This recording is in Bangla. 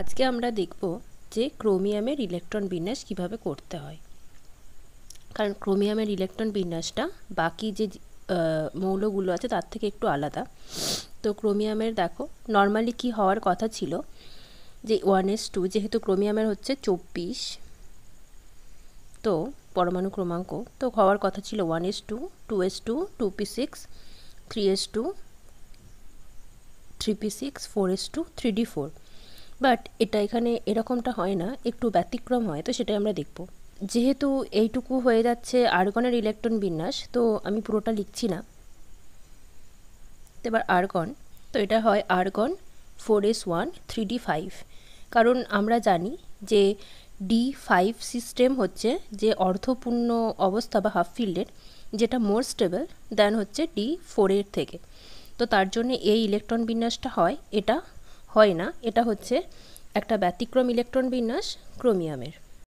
আজকে আমরা দেখব যে ক্রোমিয়ামের ইলেকট্রন বিন্যাস কিভাবে করতে হয়। কারণ ক্রোমিয়ামের ইলেকট্রন বিন্যাসটা বাকি যে মৌলগুলো আছে তার থেকে একটু আলাদা। তো ক্রোমিয়ামের দেখো নর্মালি কি হওয়ার কথা ছিল যে 1s2, যেহেতু ক্রোমিয়ামের হচ্ছে 24, তো পরমাণু ক্রমাঙ্ক তো হওয়ার কথা ছিল 1s2, 2s2, 2p6, 3s2, 3p6, 4s2, 3d4। But এটা এখানে এরকমটা হয় না, একটু ব্যতিক্রম হয়, তো সেটাই আমরা দেখব। যেহেতু এইটুকু হয়ে যাচ্ছে আর্গনের ইলেকট্রন বিন্যাস, তো আমি পুরোটা লিখছি না। এবার আর্গন, তো এটা হয় আর্গন 4s1 3d5। কারণ আমরা জানি যে D5 সিস্টেম হচ্ছে যে অর্ধপূর্ণ অবস্থা বা হাফ ফিল্ডের, যেটা মোর স্টেবল দেন হচ্ছে D4 এর থেকে। তো তার জন্য এই ইলেকট্রন বিন্যাসটা হয়, এটা হয় না, এটা হচ্ছে একটা ব্যতিক্রম ইলেকট্রন বিন্যাস ক্রোমিয়ামের।